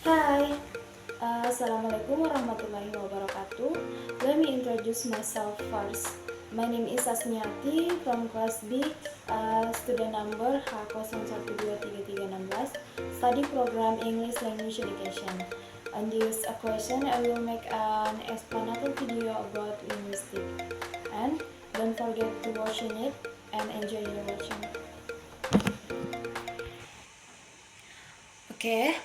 Hai, Assalamualaikum warahmatullahi wabarakatuh. Let me introduce myself first. My name is Asmiati from class B, student number H01233316, study program English Language Education. On this question, I will make an explanatory video about linguistic. And don't forget to watch it and enjoy your watching. Okay,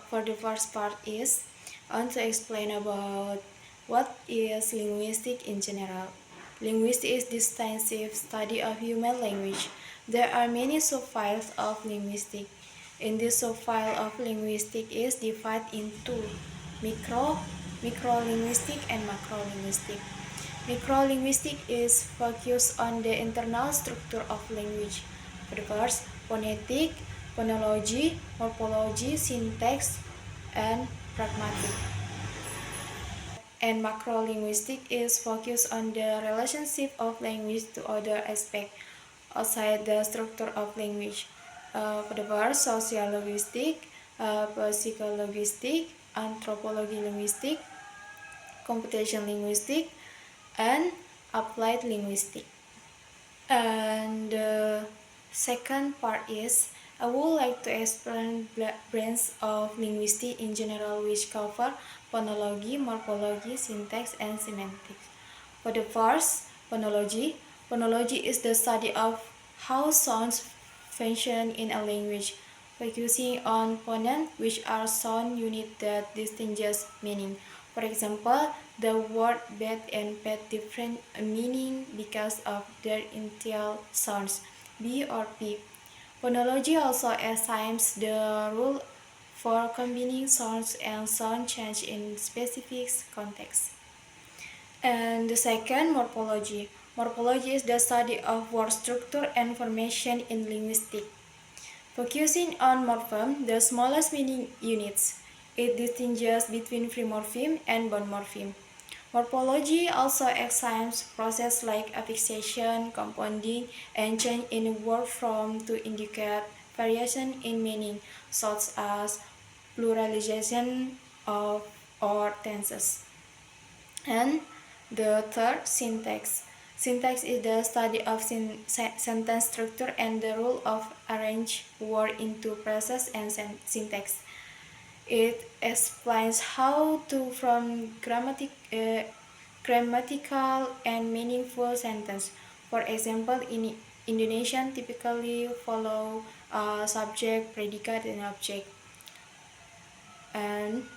for the first part is I want to explain about what is linguistic in general. Linguistics is the extensive study of human language. There are many subfields of linguistics. In this subfile of linguistics is divided into micro, microlinguistic and macrolinguistic. Microlinguistic is focused on the internal structure of language. First, phonetic, phonology, morphology, syntax, and pragmatic. And macrolinguistic is focused on the relationship of language to other aspects outside the structure of language. For the first, sociolinguistic, psycholinguistic, anthropology linguistic, computation linguistic, and applied linguistic. And the second part is I would like to explain branches of linguistics in general which cover phonology, morphology, syntax, and semantics. For the first, phonology. Phonology is the study of how sounds function in a language, focusing on phoneme, which are sound units that distinguish meaning. For example, the word bed and pet different meaning because of their initial sounds, B or P. Phonology also assigns the rule for combining sounds and sound change in specific contexts. And the second, morphology. Morphology is the study of word structure and formation in linguistics. Focusing on morpheme, the smallest meaning units, it distinguishes between free morpheme and bond morpheme. Morphology also examines processes like affixation, compounding, and change in word form to indicate variation in meaning, such as pluralization of or tenses. And the third, syntax. Syntax is the study of sentence structure and the rule of arrange word into phrases and syntax. It explains how to form grammatical and meaningful sentence. For example, in Indonesian typically follow subject, predicate, and object. And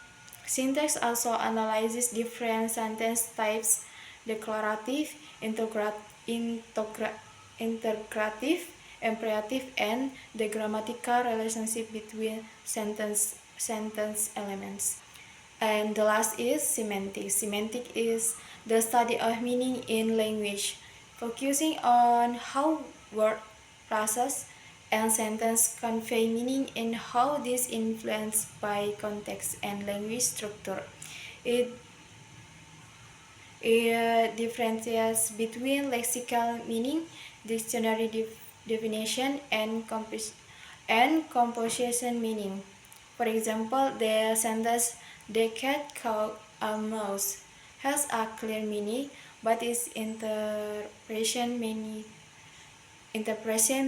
syntax also analyzes different sentence types: declarative, integrative, imperative, and the grammatical relationship between sentence elements. And the last is semantics. Semantic is the study of meaning in language, focusing on how word, phrases, and sentence convey meaning and how this influenced by context and language structure. It differentiates between lexical meaning, dictionary definition, and composition meaning. For example, the sentence "the cat caught a mouse" has a clear meaning, but its interpretation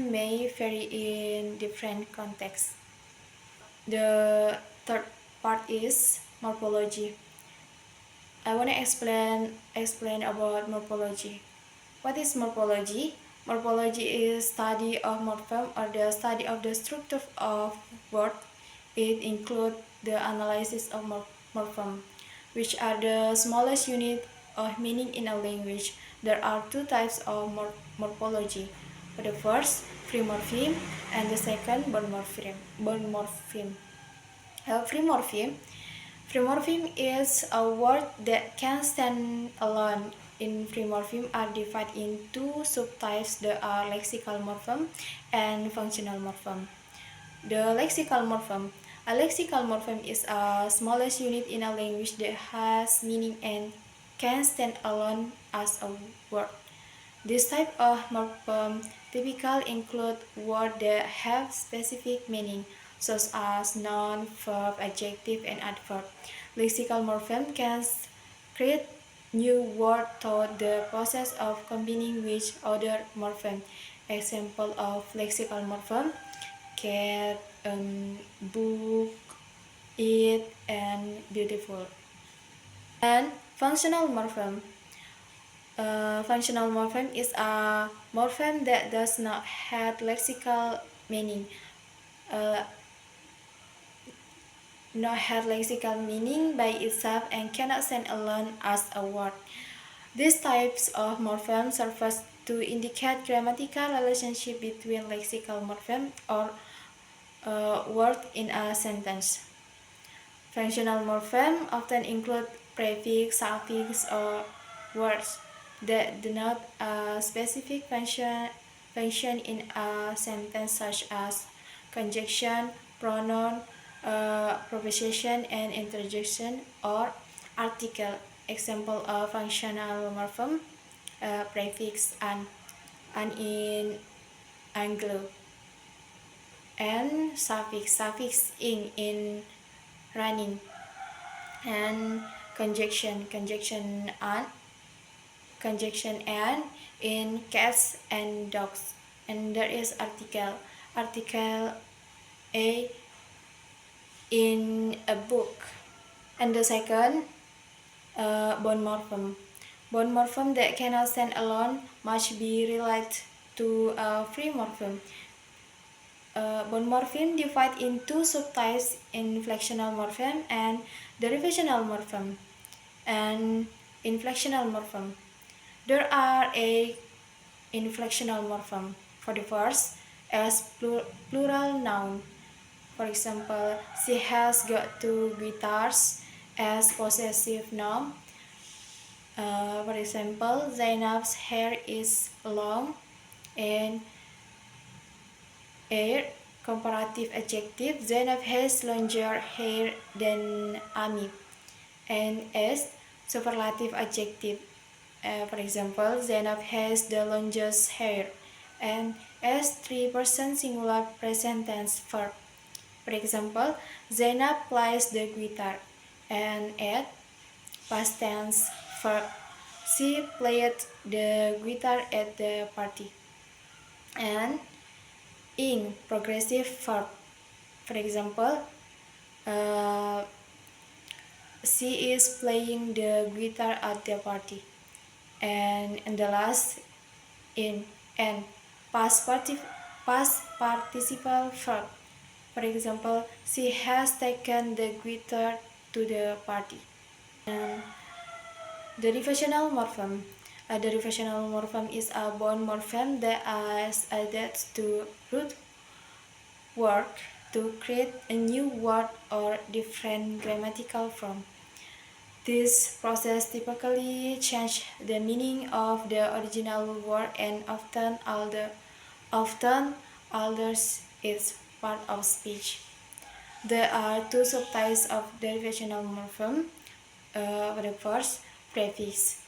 may vary in different contexts. The third part is morphology. I want to explain about morphology. What is morphology? Morphology is study of morpheme or the study of the structure of word. It includes the analysis of morpheme, which are the smallest unit of meaning in a language. There are two types of morphology. For the first, free morpheme, and the second, bond morpheme. Free morpheme. Free morpheme is a word that can stand alone. In free morpheme are divided in two subtypes. There are lexical morpheme and functional morpheme. The lexical morpheme. A lexical morpheme is a smallest unit in a language that has meaning and can stand alone as a word. This type of morpheme typically include words that have specific meaning, such as noun, verb, adjective, and adverb. Lexical morphem can create new words through the process of combining with other morphem. Example of lexical morphem: cat, book, eat, and beautiful. And functional morphem. Functional morphem is a morphem that does not have lexical meaning. Not have lexical meaning by itself and cannot stand alone as a word. These types of morphem serve to indicate grammatical relationship between lexical morphem or word in a sentence. Functional morphem often include prefix, suffix, or words that denote a specific function in a sentence, such as conjunction, pronoun, preposition, and interjection, or article. Example of functional morphem: prefix an in Anglo, and suffix in running, and conjunction and in cats and dogs. And there is article a in a book. And the second, bond morphem. Bond morphem that cannot stand alone must be related to a free morphem. Bond morphem divide in two subtypes: inflectional morphem and derivational morphem. And inflectional morphem. There are a inflectional morphem. For the first, as plural noun. For example, she has got two guitars, as possessive noun. For example, Zainab's hair is long, and air, comparative adjective. Zainab has longer hair than Ami. And as, superlative adjective. For example, Zainab has the longest hair. And as, 3-person singular present tense verb. For example, Zainab plays the guitar. And at, past tense verb. She played the guitar at the party. And in, progressive verb. For example, she is playing the guitar at the party. And the last, in, and past participle verb. For example, she has taken the guitar to the party. And derivational morphem. A derivational morphem is a bond morphem that is added to root word to create a new word or different grammatical form. This process typically changes the meaning of the original word and often alters its part of speech. There are two subtypes of derivational morphem. The first, prefix.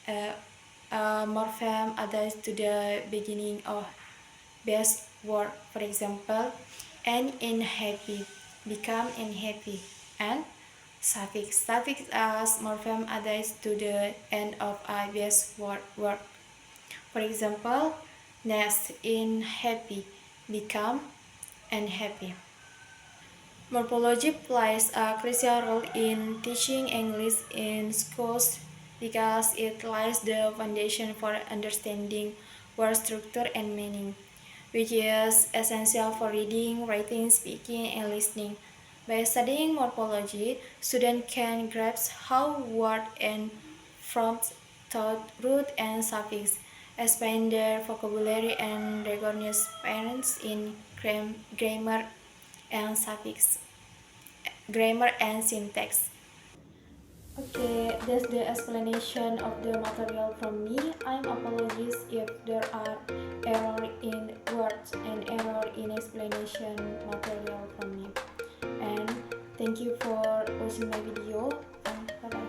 A morphem added to the beginning of base word. For example, and in happy, become unhappy. And suffix. Suffix as morphem added to the end of a base word. For example, next, in happy, become unhappy. Morphology plays a crucial role in teaching English in schools because it lays the foundation for understanding word structure and meaning, which is essential for reading, writing, speaking, and listening. By studying morphology, students can grasp how words and forms thought, root, and suffix, expand their vocabulary, and recognize patterns in grammar and syntax. Okay, that's the explanation of the material from me. I'm apologies if there are error in words and error in explanation material from me. And thank you for watching my video, and bye bye.